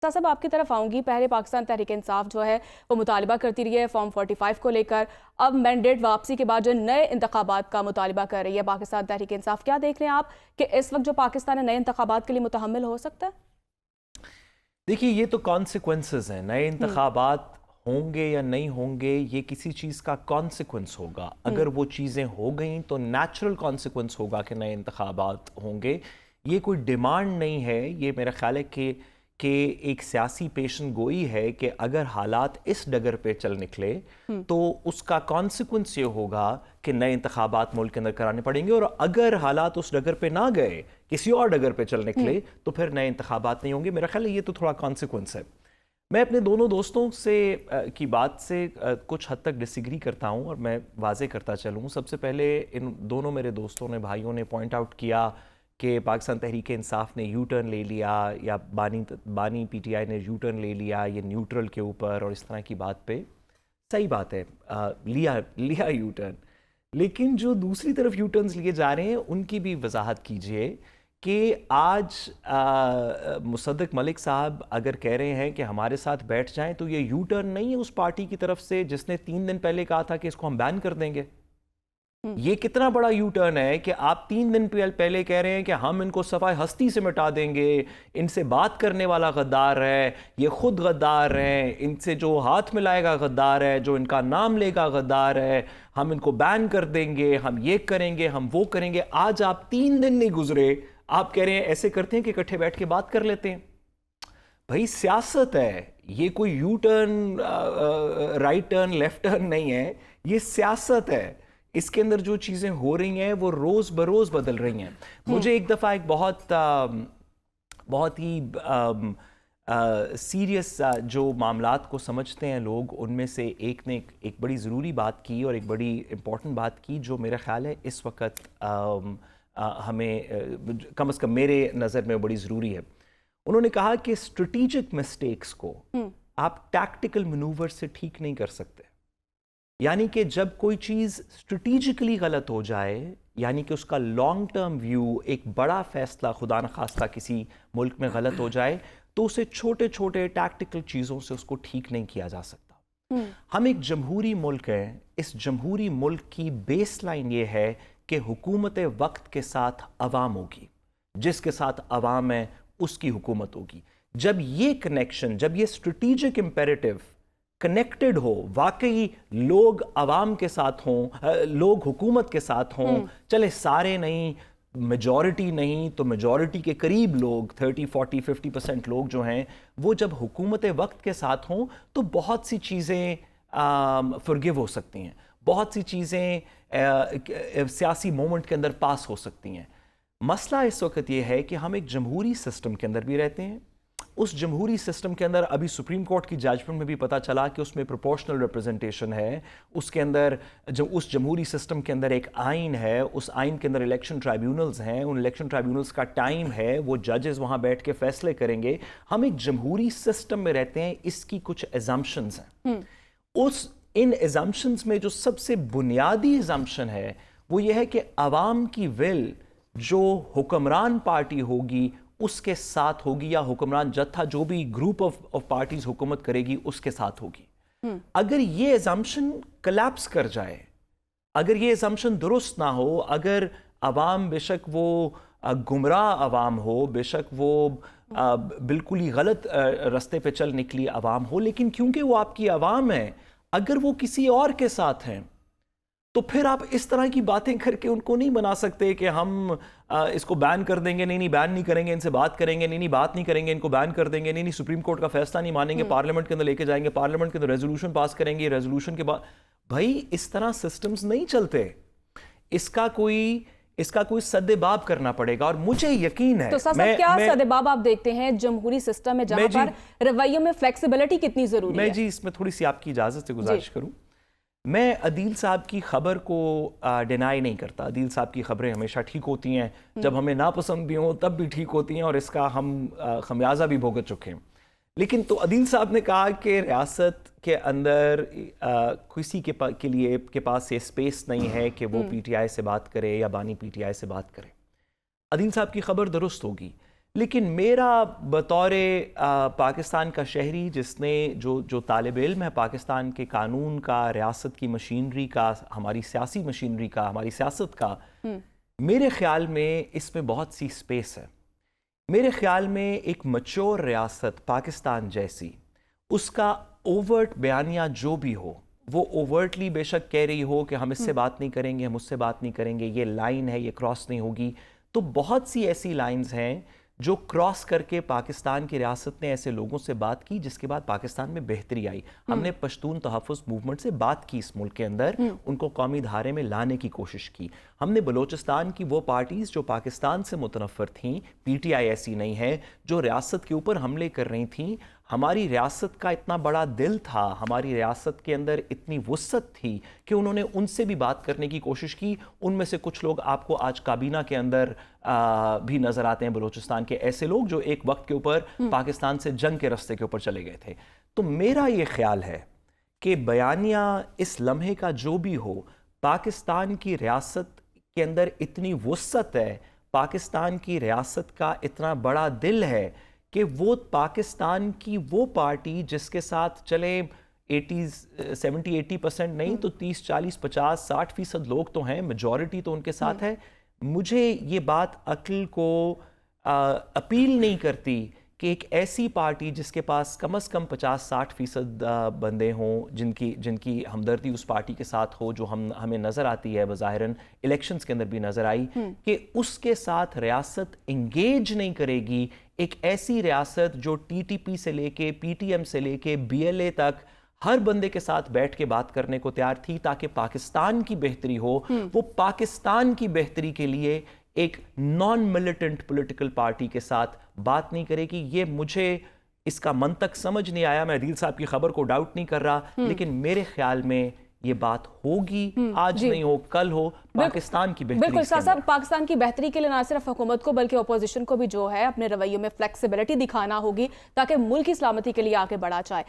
صاحب آپ کی طرف آؤں گی. پہلے پاکستان تحریک انصاف جو ہے وہ مطالبہ کرتی رہی ہے فارم 45 کو لے کر. اب مینڈیٹ واپسی کے بعد جو نئے انتخابات کا مطالبہ کر رہی ہے پاکستان تحریک انصاف, کیا دیکھ رہے ہیں آپ کہ اس وقت جو پاکستان ہے نئے انتخابات کے لیے متحمل ہو سکتا ہے؟ دیکھیے یہ تو کانسیکوینسز ہیں. نئے انتخابات ہوں گے یا نہیں ہوں گے یہ کسی چیز کا کانسیکوینس ہوگا. اگر وہ چیزیں ہو گئیں تو نیچرل کانسیکوینس ہوگا کہ نئے انتخابات ہوں گے. یہ کوئی ڈیمانڈ نہیں ہے. یہ میرا خیال ہے کہ ایک سیاسی پیشن گوئی ہے کہ اگر حالات اس ڈگر پہ چل نکلے تو اس کا کانسیکوینس یہ ہوگا کہ نئے انتخابات ملک کے اندر کرانے پڑیں گے, اور اگر حالات اس ڈگر پہ نہ گئے کسی اور ڈگر پہ چل نکلے تو پھر نئے انتخابات نہیں ہوں گے. میرا خیال ہے یہ تو تھوڑا کانسیکوینس ہے. میں اپنے دونوں دوستوں سے کی بات سے کچھ حد تک ڈس ایگری کرتا ہوں اور میں واضح کرتا چلوں. سب سے پہلے ان دونوں میرے دوستوں نے, بھائیوں نے پوائنٹ آؤٹ کیا کہ پاکستان تحریک انصاف نے یو ٹرن لے لیا یا بانی پی ٹی آئی نے یو ٹرن لے لیا یہ نیوٹرل کے اوپر اور اس طرح کی بات پہ. صحیح بات ہے, لیا یو ٹرن, لیکن جو دوسری طرف یو ٹرنز لیے جا رہے ہیں ان کی بھی وضاحت کیجئے کہ آج مصدق ملک صاحب اگر کہہ رہے ہیں کہ ہمارے ساتھ بیٹھ جائیں تو یہ یو ٹرن نہیں ہے اس پارٹی کی طرف سے جس نے 3 دن پہلے کہا تھا کہ اس کو ہم بین کر دیں گے. یہ کتنا بڑا یو ٹرن ہے کہ آپ 3 دن پہلے کہہ رہے ہیں کہ ہم ان کو صفائے ہستی سے مٹا دیں گے, ان سے بات کرنے والا غدار ہے, یہ خود غدار ہیں, ان سے جو ہاتھ ملائے گا غدار ہے, جو ان کا نام لے گا غدار ہے, ہم ان کو بین کر دیں گے, ہم یہ کریں گے, ہم وہ کریں گے. آج آپ 3 دن نہیں گزرے آپ کہہ رہے ہیں ایسے کرتے ہیں کہ اکٹھے بیٹھ کے بات کر لیتے ہیں. بھائی سیاست ہے, یہ کوئی you turn right turn left turn نہیں ہے, یہ سیاست ہے. اس کے اندر جو چیزیں ہو رہی ہیں وہ روز بروز بدل رہی ہیں. مجھے ایک دفعہ ایک بہت ہی سیریس جو معاملات کو سمجھتے ہیں لوگ, ان میں سے ایک نے ایک بڑی ضروری بات کی اور ایک بڑی امپورٹنٹ بات کی جو میرا خیال ہے اس وقت ہمیں کم از کم میرے نظر میں بڑی ضروری ہے. انہوں نے کہا کہ اسٹریٹجک مسٹیکس کو آپ ٹیکٹیکل مینوور سے ٹھیک نہیں کر سکتے. یعنی کہ جب کوئی چیز اسٹریٹجکلی غلط ہو جائے, یعنی کہ اس کا لانگ ٹرم ویو, ایک بڑا فیصلہ خدا نخواستہ کسی ملک میں غلط ہو جائے تو اسے چھوٹے چھوٹے ٹیکٹیکل چیزوں سے اس کو ٹھیک نہیں کیا جا سکتا. ہم ایک جمہوری ملک ہیں. اس جمہوری ملک کی بیس لائن یہ ہے کہ حکومت وقت کے ساتھ عوام ہوگی, جس کے ساتھ عوام ہے اس کی حکومت ہوگی. جب یہ کنیکشن, جب یہ اسٹریٹجک امپیریٹو کنیکٹڈ ہو, واقعی لوگ عوام کے ساتھ ہوں, لوگ حکومت کے ساتھ ہوں, چلے سارے نہیں, میجورٹی نہیں تو میجورٹی کے قریب لوگ 30, 40, 50% لوگ جو ہیں وہ جب حکومت وقت کے ساتھ ہوں تو بہت سی چیزیں فرگیو ہو سکتی ہیں, بہت سی چیزیں سیاسی مومنٹ کے اندر پاس ہو سکتی ہیں. مسئلہ اس وقت یہ ہے کہ ہم ایک جمہوری سسٹم کے اندر بھی رہتے ہیں. اس جمہوری سسٹم کے اندر ابھی سپریم کورٹ کی ججمنٹ میں بھی پتہ چلا کہ اس میں پروپورشنل ریپرزنٹیشن ہے. اس کے اندر جو اس جمہوری سسٹم کے اندر ایک آئین ہے, اس آئین کے اندر الیکشن ٹرائیبیونلز ہیں, ان الیکشن ٹرائیبیونلز کا ٹائم ہے, وہ ججز وہاں بیٹھ کے فیصلے کریں گے. ہم ایک جمہوری سسٹم میں رہتے ہیں. اس کی کچھ ایزمپشنز ہیں. ان ایزمپشنز میں جو سب سے بنیادی ایزمپشن ہے وہ یہ ہے کہ عوام کی ول جو حکمران پارٹی ہوگی اس کے ساتھ ہوگی, یا حکمران جتھا جو بھی گروپ آف پارٹیز حکومت کرے گی اس کے ساتھ ہوگی. اگر یہ ایزمپشن کلیپس کر جائے, اگر یہ ایزمپشن درست نہ ہو, اگر عوام بے شک وہ گمراہ عوام ہو, بے شک وہ بالکل ہی غلط رستے پہ چل نکلی عوام ہو, لیکن کیونکہ وہ آپ کی عوام ہے, اگر وہ کسی اور کے ساتھ ہیں تو پھر آپ اس طرح کی باتیں کر کے ان کو نہیں بنا سکتے کہ ہم اس کو بین کر دیں گے, نہیں بین نہیں کریں گے, ان سے بات کریں گے, نہیں بات نہیں کریں گے, ان کو بین کر دیں گے, نہیں سپریم کورٹ کا فیصلہ نہیں مانیں گے, پارلیمنٹ کے اندر لے کے جائیں گے, پارلیمنٹ کے اندر ریزولوشن پاس کریں گے, ریزولوشن کے بعد. بھائی اس طرح سسٹمز نہیں چلتے. اس کا کوئی سدباب کرنا پڑے گا, اور مجھے یقین ہے. تو صاحب کیا سدباب آپ دیکھتے ہیں جمہوری سسٹم میں جہاں پر رویوں میں فلیکسیبلٹی کتنی ضروری ہے؟ میں جی اس میں تھوڑی سی آپ کی اجازت سے گزارش کروں. میں عدیل صاحب کی خبر کو ڈینائی نہیں کرتا. عدیل صاحب کی خبریں ہمیشہ ٹھیک ہوتی ہیں, جب ہمیں ناپسند بھی ہوں تب بھی ٹھیک ہوتی ہیں, اور اس کا ہم خمیازہ بھی بھگت چکے ہیں. لیکن تو عدیل صاحب نے کہا کہ ریاست کے اندر کسی کے پاس یہ اسپیس نہیں ہے کہ وہ پی ٹی آئی سے بات کرے یا بانی پی ٹی آئی سے بات کرے. عدیل صاحب کی خبر درست ہوگی, لیکن میرا بطور پاکستان کا شہری جس نے جو طالب علم ہے پاکستان کے قانون کا، ریاست کی مشینری کا، ہماری سیاسی مشینری کا، ہماری سیاست کا، میرے خیال میں اس میں بہت سی سپیس ہے۔ میرے خیال میں ایک مچور ریاست پاکستان جیسی، اس کا اوورٹ بیانیہ جو بھی ہو، وہ اوورٹلی بے شک کہہ رہی ہو کہ ہم اس سے بات نہیں کریں گے، ہم اس سے بات نہیں کریں گے، یہ لائن ہے، یہ کراس نہیں ہوگی، تو بہت سی ایسی لائنز ہیں جو کراس کر کے پاکستان کی ریاست نے ایسے لوگوں سے بات کی جس کے بعد پاکستان میں بہتری آئی۔ ہم نے پشتون تحفظ موومنٹ سے بات کی اس ملک کے اندر، ان کو قومی دھارے میں لانے کی کوشش کی۔ ہم نے بلوچستان کی وہ پارٹیز جو پاکستان سے متنفر تھیں، پی ٹی آئی ایسی نہیں ہے، جو ریاست کے اوپر حملے کر رہی تھیں، ہماری ریاست کا اتنا بڑا دل تھا، ہماری ریاست کے اندر اتنی وسعت تھی کہ انہوں نے ان سے بھی بات کرنے کی کوشش کی۔ ان میں سے کچھ لوگ آپ کو آج کابینہ کے اندر بھی نظر آتے ہیں، بلوچستان کے ایسے لوگ جو ایک وقت کے اوپر پاکستان سے جنگ کے رستے کے اوپر چلے گئے تھے۔ تو میرا یہ خیال ہے کہ بیانیہ اس لمحے کا جو بھی ہو، پاکستان کی ریاست کے اندر اتنی وسعت ہے، پاکستان کی ریاست کا اتنا بڑا دل ہے کہ وہ پاکستان کی وہ پارٹی جس کے ساتھ چلیں 70-80% نہیں تو 30-40-50-60% لوگ تو ہیں، میجورٹی تو ان کے ساتھ ہے۔ مجھے یہ بات عقل کو اپیل نہیں کرتی کہ ایک ایسی پارٹی جس کے پاس کم از کم 50-60% بندے ہوں، جن کی ہمدردی اس پارٹی کے ساتھ ہو، جو ہمیں نظر آتی ہے بظاہراً الیکشنز کے اندر بھی نظر آئی، کہ اس کے ساتھ ریاست انگیج نہیں کرے گی۔ ایک ایسی ریاست جو ٹی ٹی پی سے لے کے پی ٹی ایم سے لے کے بی ایل اے تک ہر بندے کے ساتھ بیٹھ کے بات کرنے کو تیار تھی تاکہ پاکستان کی بہتری ہو، وہ پاکستان کی بہتری کے لیے ایک نان ملیٹنٹ پولیٹیکل پارٹی کے ساتھ بات نہیں کرے گی۔ یہ مجھے اس کا منطق سمجھ نہیں آیا۔ میں عدیل صاحب کی خبر کو ڈاؤٹ نہیں کر رہا، لیکن میرے خیال میں یہ بات ہوگی، آج نہیں ہو کل ہو، پاکستان کی بہتری۔ بالکل صاحب، پاکستان کی بہتری کے لیے نہ صرف حکومت کو بلکہ اپوزیشن کو بھی جو ہے اپنے رویوں میں فلیکسیبلٹی دکھانا ہوگی تاکہ ملک کی سلامتی کے لیے آگے بڑھا جائے۔